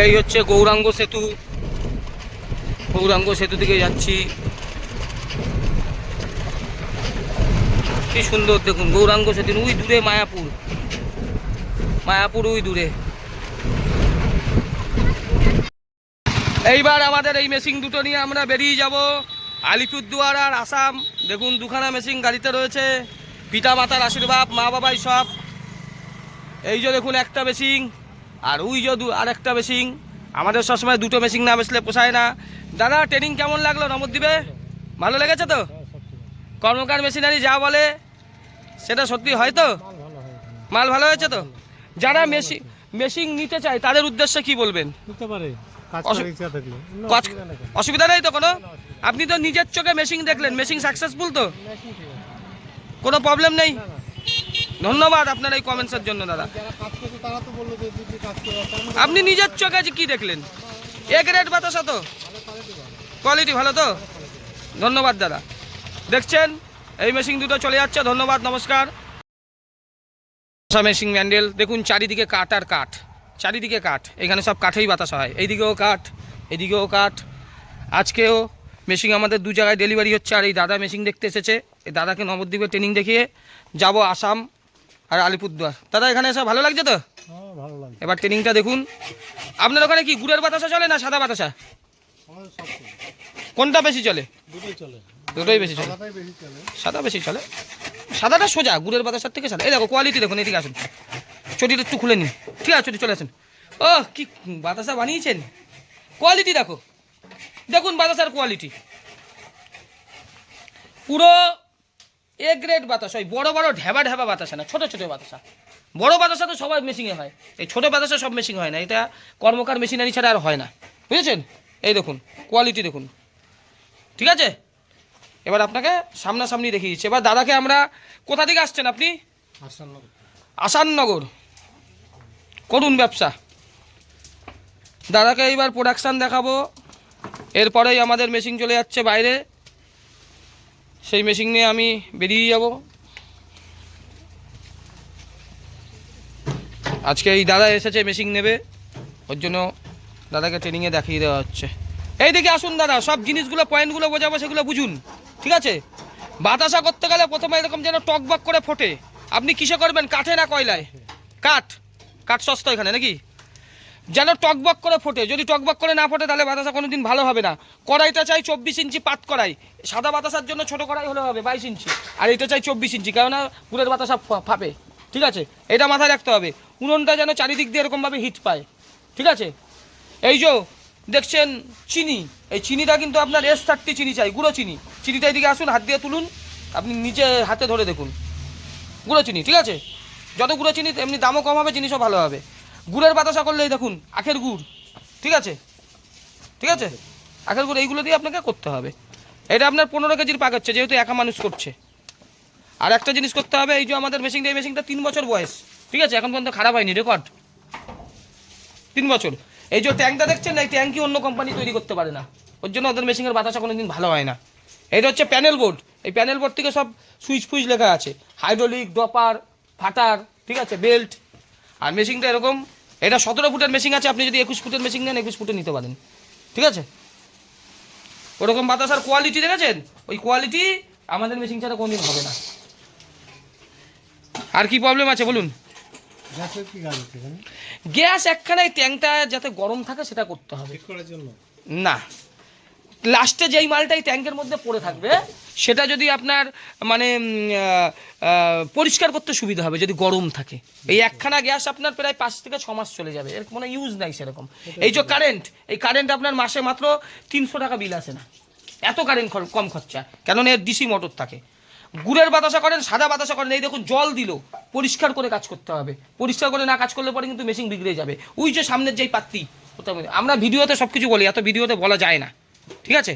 এই হচ্ছে গৌরাঙ্গ সেতু, গৌরাঙ্গ সেতু দিকে যাচ্ছি। কি সুন্দর দেখুন গৌরাঙ্গ সেতু, ওই দূরে মায়াপুর, মায়াপুর ওই দূরে। এইবার আমাদের এই মেশিন দুটো নিয়ে আমরা বেরিয়ে যাব আলিপুরদুয়ার আর আসাম। দেখুন দুখানা মেশিন গাড়িতে রয়েছে, পিতা মাতার আশীর্বাদ, মা বাবাই সব। এই যে দেখুন একটা মেশিন, আর ওই যে আরেকটা মেশিন। আমাদের সবসময় দুটো মেশিন না বেসলে পোষায় না। দাদা ট্রেনিং কেমন লাগলো নবদ্বীপে? ভালো লেগেছে তো? কর্মকার মেশিনারি যা বলে সেটা সত্যি হয় তো? মাল ভালো হয়েছে তো? যারা মেশিন নিতে চায় তাদের উদ্দেশ্যে কি বলবেন? অসুবিধা নেই তো কোনো? আপনি তো নিজের চোখে মেশিন দেখলেন, মেশিন সাকসেসফুল তো? কোনো প্রবলেম নেই? ধন্যবাদ আপনার এই কমেন্টসের জন্য দাদা। আপনি নিজের চোখে কি দেখলেন? এ গ্রেড বাতাসা তো, কোয়ালিটি ভালো তো? ধন্যবাদ দাদা। দেখছেন এই মেশিন দুটো চলে যাচ্ছে। ধন্যবাদ, নমস্কার। মেশিন ম্যান্ডেল দেখুন, চারিদিকে কাঠ আর কাঠ, চারিদিকে কাঠ। এখানে সব কাঠেই বাতাসা হয়, এইদিকেও কাঠ, এদিকেও কাঠ। আজকেও মেশিন আমাদের দু জায়গায় ডেলিভারি হচ্ছে। আর এই দাদা মেশিন দেখতে এসেছে। এই দাদাকে নবদ্বীপে ট্রেনিং দেখিয়ে যাব আসাম আর আলিপুরদুয়ার। দাদা এখানে এসে ভালো লাগছে তো? এবার ট্রেনিংটা দেখুন। আপনার ওখানে কি গুড়ের বাতাসা চলে না সাদা বাতাসা? কোনটা বেশি চলে? দুটোই বেশি চলে। সাদা বেশি চলে। সাদাটা সোজা, গুড়ের বাতাসার থেকে সাদা। এই দেখো কোয়ালিটি দেখুন, এদিকে আসুন, চটিটা একটু খুলে নিন। ঠিক আছে চটি চলে আসুন। ও কি বাতাসা বানিয়েছেন, কোয়ালিটি দেখো, দেখুন বাতাসার কোয়ালিটি পুরো এ গ্রেড বাতাসা। ওই বড় বড় ঢেবা ঢেবা বাতাসা না, ছোটো ছোটো বাতাসা। বড় বাতাসা তো সবাই মেশিনে হয়, এই ছোটো বাতাসা সব মেশিন হয় না। এটা কর্মকার মেশিনারি ছাড়া আর হয় না, বুঝেছেন? এই দেখুন কোয়ালিটি দেখুন, ঠিক আছে? এবার আপনাকে সামনাসামনি দেখিয়ে দিচ্ছি। এবার দাদাকে আমরা, কোথা থেকে আসছেন আপনি? আসাননগর, করুন ব্যবসা। দাদাকে এইবার প্রোডাকশান দেখাবো, এরপরেই আমাদের মেশিন চলে যাচ্ছে বাইরে। সেই মেশিন নিয়ে আমি বেরিয়ে যাব। আজকে এই দাদা এসেছে মেশিন নেবে, ওর জন্য দাদাকে ট্রেনিংয়ে দেখিয়ে দেওয়া হচ্ছে। এই দিকে আসুন দাদা, সব জিনিসগুলো পয়েন্টগুলো বোঝাবো, সেগুলো বুঝুন, ঠিক আছে? বাতাসা করতে গেলে প্রথমে এরকম যেন টকবক করে ফোটে। আপনি কিসে করবেন, কাঠে না কয়লায়? কাঠ, কাঠ সস্তা এখানে নাকি? যেন টকবক করে ফোটে। যদি টকবক করে না ফোটে তাহলে বাতাসা কোনো দিন ভালো হবে না। কড়াইটা চাই 24 ইঞ্চি পাত কড়াই। সাদা বাতাসার জন্য ছোটো কড়াই হলে হবে 22 ইঞ্চি, আর এটা চাই 24 ইঞ্চি, কেননা পুরের বাতাসা ফাঁপে, ঠিক আছে? এটা মাথায় রাখতে হবে। উনুনটা যেন চারিদিক দিয়ে এরকমভাবে হিট পায়, ঠিক আছে? এই যে দেখছেন চিনি, এই চিনিটা কিন্তু আপনার S30 চিনি চাই, গুঁড়ো চিনি। চিনিটা এদিকে আসুন, হাত দিয়ে তুলুন, আপনি নিচে হাতে ধরে দেখুন, গুঁড়ো চিনি, ঠিক আছে? যত গুঁড়ো চিনি এমনি দামও কম হবে, জিনিসও ভালো হবে। গুড়ের বাতাসা করলেই দেখুন আখের গুড়, ঠিক আছে? ঠিক আছে, আখের গুড় এইগুলো দিয়ে আপনাকে করতে হবে। এটা আপনার 15 কেজির পাক হচ্ছে, যেহেতু একা মানুষ করছে। আর একটা জিনিস করতে হবে, এই যে আমাদের মেশিনটা, এই মেশিনটা 3 বছর বয়স, ঠিক আছে? এখন পর্যন্ত খারাপ হয়নি, রেকর্ড 3 বছর। এই যে ট্যাঙ্কটা দেখছেন না, এই ট্যাঙ্কই অন্য কোম্পানি তৈরি করতে পারে না, ওর জন্য ওদের মেশিনের বাতাসা কোনো দিন ভালো হয় না। এটা হচ্ছে প্যানেল বোর্ড, এই প্যানেল বোর্ড থেকে সব সুইচ ফুইচ লেখা আছে, হাইড্রোলিক, ডপার, ফাটার, ঠিক আছে, বেল্ট। আর মেশিনটা এরকম, এটা 17 ফুটের মেশিন আছে। আপনি যদি 21 ফুটের মেশিন নেন 21 ফুটে নিতে পারেন, ঠিক আছে? ওরকম বাতাসার কোয়ালিটি দেখেছেন, ওই কোয়ালিটি আমাদের মেশিন ছাড়া কোনদিন হবে না। আর কি প্রবলেম আছে বলুন? গ্যাস একখানে ট্যাঙ্কটা যাতে গরম থাকে সেটা করতে হবে না। লাস্টে যেই মালটা এই ট্যাঙ্কের মধ্যে পড়ে থাকবে সেটা যদি আপনার মানে পরিষ্কার করতে সুবিধা হবে যদি গরম থাকে। এই একখানা গ্যাস আপনার প্রায় 5 থেকে 6 মাস চলে যাবে, এর কোনো ইউজ নাই সেরকম। এই যে কারেন্ট, এই কারেন্ট আপনার মাসে মাত্র 300 টাকা বিল আসে না, এত কারেন্ট কম খরচা, কেননা এর ডিসি মোটর থাকে। গুড়ের বাতাসা করেন, সাদা বাতাসা করেন, এই দেখুন জল দিল, পরিষ্কার করে কাজ করতে হবে। পরিষ্কার করে না কাজ করলে পরে কিন্তু মেশিন বিগড়ে যাবে। ওই যে সামনের যেই পাত্তি, আমরা ভিডিওতে সব কিছু বলি, এত ভিডিওতে বলা যায় না, ঠিক আছে?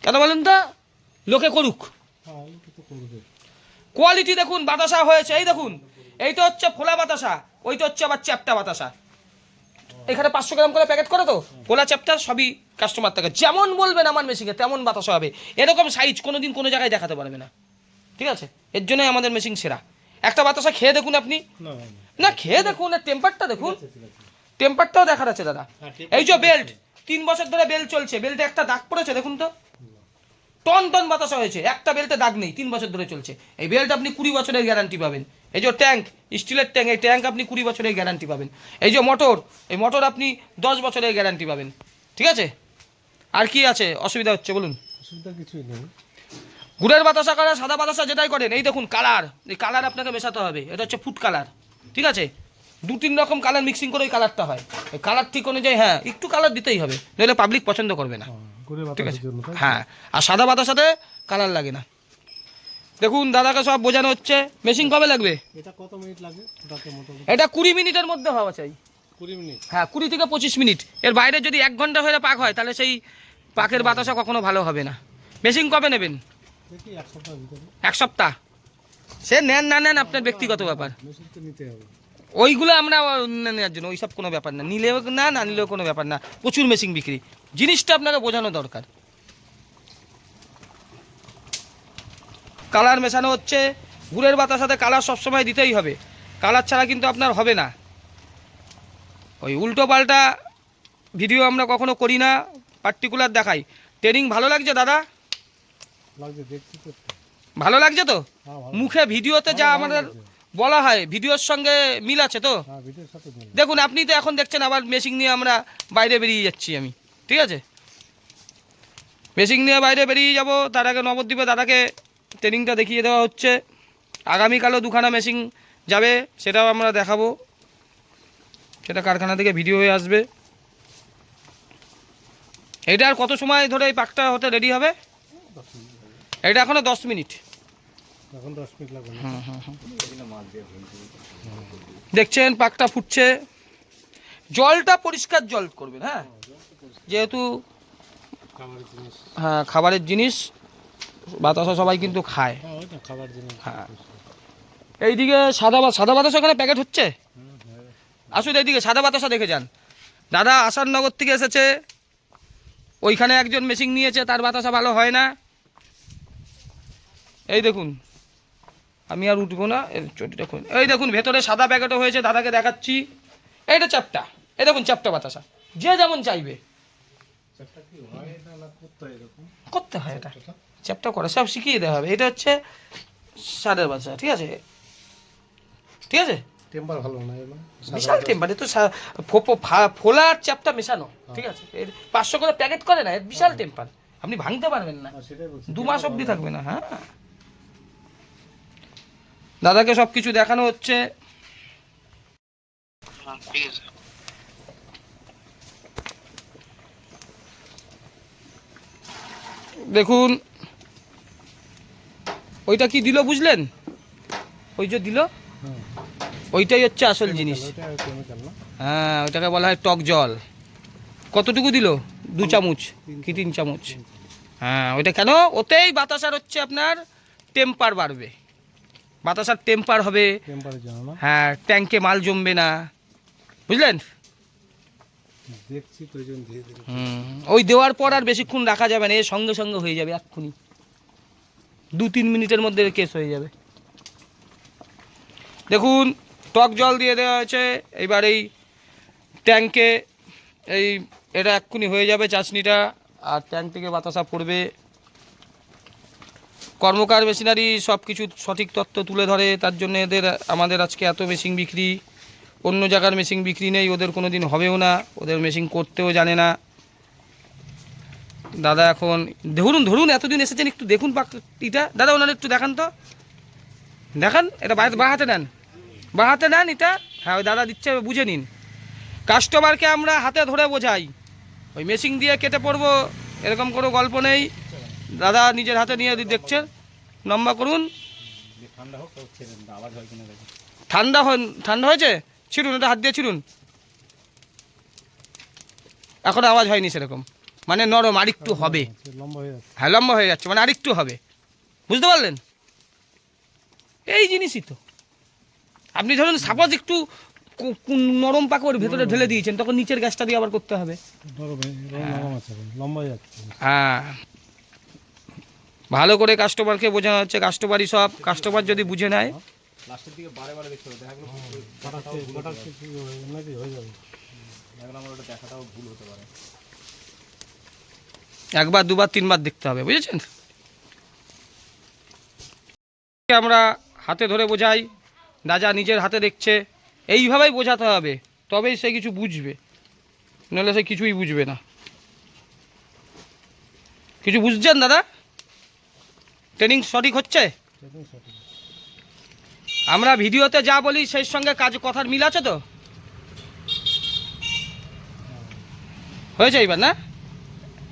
কেন বলেন তো, লোকে করুক। কোয়ালিটি দেখুন, বাতাসা হয়েছে, এই দেখুন, এইটা হচ্ছে ফোলা বাতাসা, ওইটা হচ্ছে আবার চ্যাপ্টা বাতাসা। এখানে 500 গ্রাম করে প্যাকেট করে তো, ফোলা চ্যাপ্টা সবই কাস্টমার থেকে যেমন বলবেন আমার মেশিনে তেমন বাতাসা হবে। এরকম সাইজ কোনোদিন কোনো জায়গায় দেখাতে পারবে না, ঠিক আছে? এর জন্যই আমাদের মেশিন সেরা। একটা বাতাসা খেয়ে দেখুন আপনি, না খেয়ে দেখুন, এর টেম্পারটা দেখুন, টেম্পারটাও দেখার আছে দাদা। এই যে বেল্ট 3 বছর ধরে বেল্ট চলছে, বেল্টে একটা দাগ পড়েছে দেখুন তো, টন টন বাতাসা হয়েছে, একটা বেল্টে দাগ নেই, 3 বছর ধরে চলছে। এই বেল্ট আপনি 20 বছরের গ্যারান্টি পাবেন। এই যে ট্যাঙ্ক, স্টিলের ট্যাঙ্ক, এই ট্যাঙ্ক আপনি 20 বছরের গ্যারান্টি পাবেন। এই যে মোটর, এই মোটর আপনি 10 বছরের গ্যারান্টি পাবেন। ঠিক আছে, আর কি আছে অসুবিধা হচ্ছে বলুন? অসুবিধা কিছুই নেই। গুড়ের বাতাসা করা, সাদা বাতাসা যেটাই করেন, এই দেখুন কালার, এই কালার আপনাকে মেশাতে হবে। এটা হচ্ছে ফুড কালার, ঠিক আছে? 2-3 রকম কালার মিক্সিং করে ওই কালারটা হয়। এই কালার ঠিক অনুযায়ী হ্যাঁ একটু কালার দিতেই হবে, নইলে পাবলিক পছন্দ করবে না। ঠিক আছে, হ্যাঁ। আর সাদা বাতাসাতে কালার লাগে না। দেখুন দাদাকে সব বোঝানো হচ্ছে। মেশিন কবে লাগবে? এটা কত মিনিট লাগে? এটা 20 মিনিটের মধ্যে হওয়া চাই। 20 মিনিট? হ্যাঁ, 20 থেকে 25 মিনিট। এর বাইরে যদি 1 ঘন্টা হয়ে পাক হয় তাহলে সেই পাকের বাতাসা কখনো ভালো হবে না। মেশিন কবে নেবেন? দেখি 1 সপ্তাহ ভিতরে। 1 সপ্তাহ? সে নেন না নেন আপনার ব্যক্তিগত ব্যাপার। মেশিন তো নিতে হবে। ওইগুলো আমরা নেওয়ার জন্য ওইসব কোনো ব্যাপার না, নিলেও না, না নিলেও কোনো ব্যাপার না। প্রচুর মেশিন বিক্রি, জিনিসটা আপনাকে বোঝানো দরকার। কালার মেশানো হচ্ছে, গুড়ের বাতার সাথে কালার সবসময় দিতেই হবে, কালার ছাড়া কিন্তু আপনার হবে না। ওই উল্টো পাল্টা ভিডিও আমরা কখনো করি না, পার্টিকুলার দেখাই। ট্রেনিং ভালো লাগছে দাদা? লাগছে, দেখছি তো। ভালো লাগছে তো? হ্যাঁ, ভালো। মুখে ভিডিওতে যা আমাদের বলা হয় ভিডিওর সঙ্গে মিল আছে তো? হ্যাঁ, ভিডিওর সাথে মিল। দেখুন আপনি তো এখন দেখছেন আবার মেশিন নিয়ে আমরা বাইরে বেরিয়ে যাচ্ছি আমি, ঠিক আছে? মেশিন নিয়ে বাইরে বেরিয়ে যাব, তার আগে নবদ্বীপে দাদাকে ট্রেনিংটা দেখিয়ে দেওয়া হচ্ছে। আগামীকালও 2খানা মেশিন যাবে, সেটাও আমরা দেখাবো, সেটা কারখানা থেকে ভিডিও হয়ে আসবে। এটা আর কত সময় ধরে এই পাকটা হতে রেডি হবে? এটা এখনো 10 মিনিট। এখন 10 মিনিট লাগবে। দেখছেন পাকটা ফুটছে। জলটা পরিষ্কার জল করবেন, হ্যাঁ, যেহেতু খাবারের জিনিস। হ্যাঁ খাবারের জিনিস, বাতাসা সবাই কিন্তু খায়। হ্যাঁ, ওইটা খাবার জিনিস। হ্যাঁ, এইদিকে সাদা বাতাসা ওখানে প্যাকেট হচ্ছে। আসুন এইদিকে সাদা বাতাসা দেখে যান। দাদা আসারনগর থেকে এসেছে, ওইখানে একজন মেশিন নিয়েছে, তার বাতাসা ভালো হয় না। এই দেখুন, আমি আর উঠবো না, এই দেখুন ভেতরে সাদা প্যাকেটও হয়েছে, দাদাকে দেখাচ্ছি। এইটা চ্যাপটা, এই দেখুন চ্যাপটা বাতাসা, যে যেমন চাইবে সেটা কি হয় না না করতে হয় এরকম? করতে হয়। এটা চ্যাপটা করে সব শিখিয়ে দেওয়া হবে। এটা হচ্ছে সাদের বাতাসা, ঠিক আছে? ঠিক আছে, টেম্পার ভালো না এগুলো? বিশাল টেম্পার, তো ফোলার চ্যাপটা মেশানো, ঠিক আছে? এর 500 করে প্যাকেট করে না, এর বিশাল টেম্পার, আপনি ভাঙতে পারবেন না, সেটাই বলছি। 2 মাস অবধি থাকবে না। হ্যাঁ, দাদাকে সব কিছু দেখানো হচ্ছে। দেখুন ওইটা কি দিল বুঝলেন? ওই যে দিল, ওইটাই হচ্ছে আসল জিনিস। ওইটা কেমিক্যাল না? হ্যাঁ, ওইটাকে বলা হয় টক জল। কতটুকু দিল? 2 চামচ কি 3 চামচ? হ্যাঁ, ওইটা কেন? ওতেই বাতাসার হচ্ছে আপনার টেম্পার বাড়বে, বাতাসার টেম্পার হবে। টেম্পারের জন্য না? হ্যাঁ, ট্যাঙ্কে মাল জমবে না, বুঝলেন? দেখছি তো এই জন্য ধীরে ধীরে। ওই দেওয়ার পর আর বেশিক্ষণ রাখা যাবে না, এর সঙ্গে সঙ্গে হয়ে যাবে, এক্ষুনি 2-3 মিনিটের মধ্যে কেস হয়ে যাবে। দেখুন টক জল দিয়ে দেওয়া হয়েছে, এইবার এই ট্যাঙ্কে এই এটা এক্ষুনি হয়ে যাবে চাশনিটা, আর ট্যাঙ্ক থেকে বাতাসা পড়বে। কর্মকার মেশিনারি সব কিছু সঠিক তথ্য তুলে ধরে, তার জন্য আমাদের আজকে এত মেশিন বিক্রি। অন্য জায়গার মেশিন বিক্রি নেই, ওদের কোনো দিন হবেও না, ওদের মেশিন করতেও জানে না। দাদা এখন ধরুন এতদিন এসেছেন, একটু দেখুন পাকটিটা দাদা, ওনার একটু দেখান তো, দেখান। এটা বা হাতে নেন, বা হাতে নেন এটা। হ্যাঁ, ওই দাদা দিচ্ছে, বুঝে নিন। কাস্টমারকে আমরা হাতে ধরে বোঝাই, ওই মেশিন দিয়ে কেটে পড়বো এরকম কোনো গল্প নেই। দাদা নিজের হাতে নিয়ে দেখছেন, লম্বা করুন। ঠান্ডা হয়েছে, ছিড়ুন, এটা হাত দিয়ে ছিড়ুন। এখন আওয়াজ হয়নি সেরকম, মানে নরম, আরেকটু হবে। হ্যাঁ, লম্বা হয়ে যাচ্ছে, মানে আরেকটু হবে, বুঝতে পারলেন? এই জিনিসই তো, আপনি ধরুন সাপোজ একটু নরম পাকড় ভেতরে ঢেলে দিয়েছেন, তখন নিচের গ্যাসটা দিয়ে আবার করতে হবে। হ্যাঁ, ভালো করে কাস্টমারকে বোঝানো হচ্ছে। কাস্টমারই সব, কাস্টমার যদি বুঝে নেয়। একবার দুবার তিনবার দেখতে হবে, বুঝেছেন? আমরা হাতে ধরে বোঝাই, রাজা নিজের হাতে দেখছে, এইভাবেই বোঝাতে হবে, তবেই সে কিছু বুঝবে, নাহলে সে কিছুই বুঝবে না। কিছু বুঝছেন দাদা? ট্রেনিং সঠিক হচ্ছে? আমরা ভিডিওতে যা বলি সেই সঙ্গে কাজ কথার মিল আছে তো? হয়েছে এইবার না?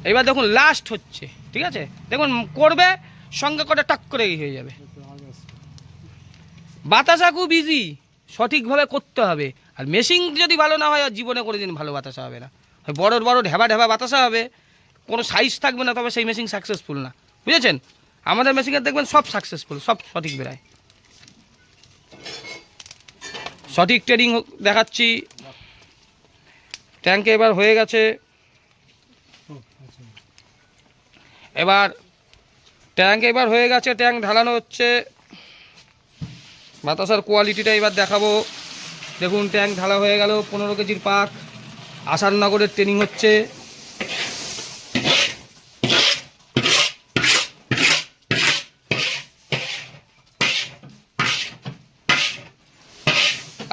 এইবার দেখুন লাস্ট হচ্ছে, ঠিক আছে? দেখুন করবে সঙ্গে করে টাক করে হয়ে যাবে। বাতাসা খুব ইজি, সঠিকভাবে করতে হবে। আর মেশিন যদি ভালো না হয়, আর জীবনে কোনো দিন ভালো বাতাসা হবে না। বড় বড় ঢেবা ঢেবা বাতাসা হবে, কোনো সাইজ থাকবে না, তবে সেই মেশিন সাকসেসফুল না, বুঝেছেন? আমাদের মেশিনের দেখবেন সব সাকসেসফুল, সব সঠিক বেরায়। সঠিক ট্রেনিং দেখাচ্ছি। ট্যাঙ্কে এবার হয়ে গেছে, এবার ট্যাঙ্ক ট্যাঙ্ক ঢালানো হচ্ছে। বাতাসার কোয়ালিটিটা এবার দেখাবো। দেখুন ট্যাঙ্ক ঢালা হয়ে গেল, 15 কেজির পাক। আসাননগরের ট্রেনিং হচ্ছে।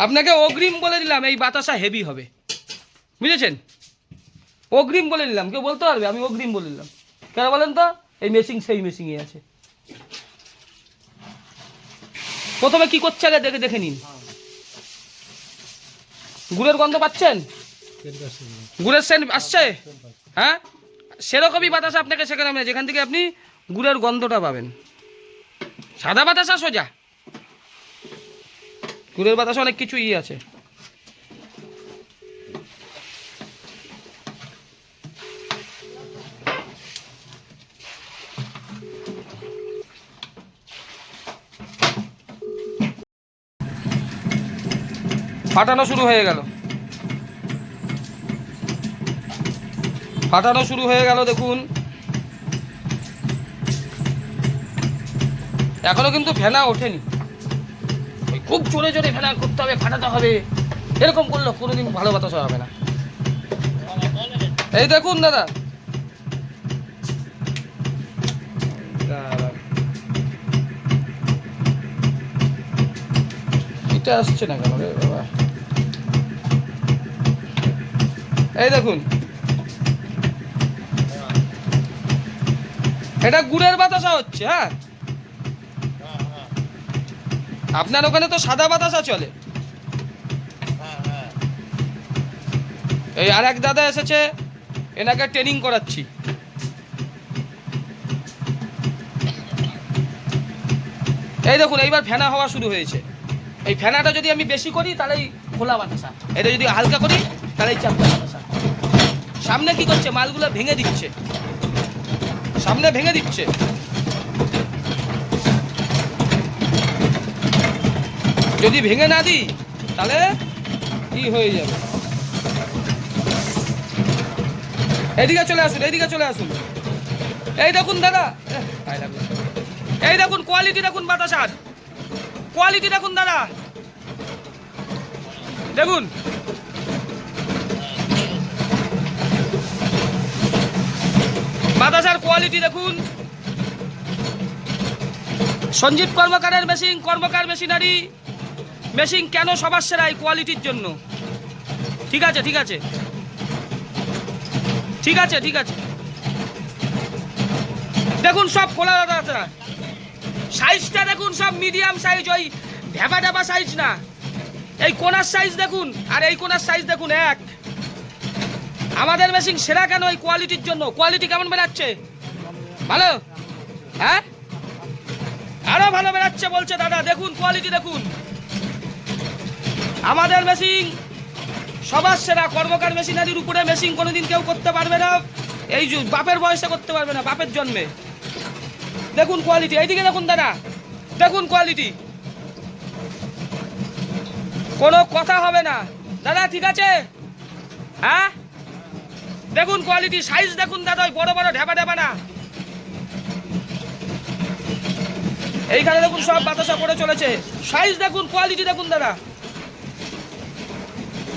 আপনাকে অগ্রিম বলে দিলাম, এই বাতাসা হেভি হবে, বুঝেছেন? অগ্রিম বলে দিলাম, কেউ বলতে পারবে? আমি অগ্রিম বলে দিলাম। কেন বলেন তো? এই মেশিন সেই মেশিনই আছে। প্রথমে কি করছে আগে দেখে নিন। গুড়ের গন্ধ পাচ্ছেন? গুড়ের সেন্ট আসছে? হ্যাঁ, সেরকমই বাতাসা আপনাকে শেখানো হবে, যেখান থেকে আপনি গুড়ের গন্ধটা পাবেন। সাদা বাতাসা সোজা, গুড়ের বাতাসা অনেক কিছুই আছে। ফাটানো শুরু হয়ে গেল, ফাটানো শুরু হয়ে গেল। দেখুন এখনো কিন্তু ফেনা ওঠেনি। খুব জোরে জোরে ফেনা করতে হবে, ফাটাতে হবে, এরকম করলে কোনোদিন ভালো বাতাসা হবে না। এই দেখুন দাদা, এটা আসছে না কেন রে বাবা? এই দেখুন, এটা গুড়ের বাতাসা হচ্ছে। হ্যাঁ, আপনার ওখানে তো সাদা বাতাসা চলে। এই আর এক দাদা এসেছে, এনাকে ট্রেনিং করাচ্ছি। এই দেখুন এইবার ফেনা হওয়া শুরু হয়েছে। এই ফেনাটা যদি আমি বেশি করি তাহলেই খোলা বাতাসা, এটা যদি হালকা করি তাহলেই চাপটা বাতাসা। সামনে কি করছে? মালগুলো ভেঙে দিচ্ছে, সামনে ভেঙে দিচ্ছে। যদি ভেঙে না দিই তাহলে কি হয়ে যাবে? এইদিকে চলে আসুন, এইদিকে চলে আসুন। এই দেখুন দাদা, এই দেখুন কোয়ালিটি দেখুন, বাতাসার কোয়ালিটি দেখুন দাদা, দেখুন। বাতাসার কোয়ালিটি দেখুন। সঞ্জীব কর্মকারের মেশিন, কর্মকার মেশিনারি মেশিন কেন সবার সেরা? এই কোয়ালিটির জন্য। ঠিক আছে, ঠিক আছে, ঠিক আছে, ঠিক আছে। দেখুন সব খোলা দাদা, সাইজটা দেখুন, সব মিডিয়াম সাইজ, ওই ঢেবা ঢেবা সাইজ না। এই কোনার সাইজ দেখুন, আর এই কোনার সাইজ দেখুন এক। আমাদের মেশিন সেরা কেন? এই কোয়ালিটির জন্য। কোয়ালিটি কেমন বেরাচ্ছে? ভালো? হ্যাঁ, আরো ভালো বেরাচ্ছে বলছে দাদা। দেখুন কোয়ালিটি দেখুন। আমাদের মেশিন সবার সেরা। কর্মকার মেশিনারির উপরে মেশিন কোনোদিন কেউ করতে পারবে না, এই বাপের বয়সে করতে পারবে না, বাপের জন্মে। দেখুন কোয়ালিটি, এইদিকে দেখুন দাদা, দেখুন কোয়ালিটি, কোনো কথা হবে না দাদা, ঠিক আছে? হ্যাঁ, দেখুন কোয়ালিটি, সাইজ দেখুন দাদা, ওই বড় বড় ঢেবা ঢেবা না। এইখানে দেখুন সব বাতাসা পড়ে চলেছে। সাইজ দেখুন, কোয়ালিটি দেখুন দাদা,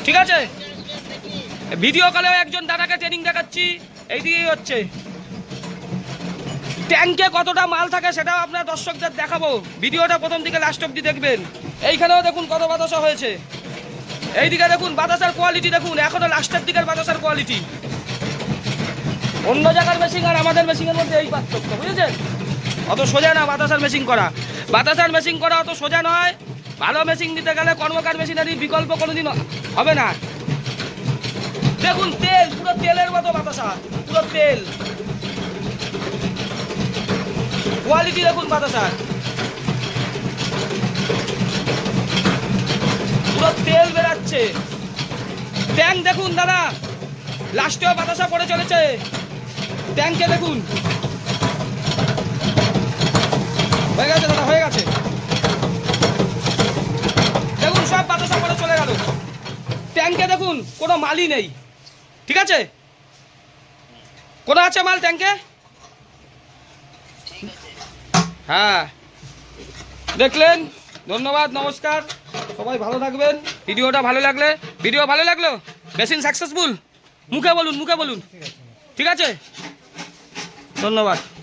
ঠিক আছে? ভিডিও কলেও একজন দাদাকে ট্রেনিং দেখাচ্ছি, এইদিকেই হচ্ছে। ট্যাঙ্কে কতটা মাল থাকে সেটাও আপনার দর্শকদের দেখাবো, ভিডিওটা প্রথম থেকে লাস্ট অব্দি দেখবেন। এইখানেও দেখুন কত বাতাসা হয়েছে, এইদিকে দেখুন বাতাসার কোয়ালিটি দেখুন, এখনো লাস্টের দিকের বাতাসার কোয়ালিটি। অন্য জায়গার মেশিন আর আমাদের মেশিনের মধ্যে এই পার্থক্য, বুঝেছেন? অত সোজা না বাতাসার মেশিন করা, বাতাসার মেশিন করা অত সোজা নয়। ভালো মেশিন দিতে গেলে কর্মকার মেশিনারির বিকল্প কোনোদিন হবে না। দেখুন তেল, পুরো তেলের মতো বাতাসা, পুরো তেল। কোয়ালিটি দেখুন বাতাসার, পুরো তেল বেরাচ্ছে। ট্যাঙ্ক দেখুন দাদা, লাস্টেও বাতাসা পড়ে চলেছে। ট্যাঙ্কে দেখুন, হয়ে গেছে দাদা, হয়ে গেছে। দেখুন সব বাতাসা পড়ে চলে গেল। ট্যাঙ্কে দেখুন কোনো মালই নেই, ঠিক আছে? কোনো আছে মাল ট্যাঙ্কে? হ্যাঁ, দেখলেন। ধন্যবাদ, নমস্কার, সবাই ভালো থাকবেন। ভিডিওটা ভালো লাগলে, ভিডিও ভালো লাগলো, মেশিন সাকসেসফুল, মুখে বলুন, মুখে বলুন, ঠিক আছে? ধন্যবাদ।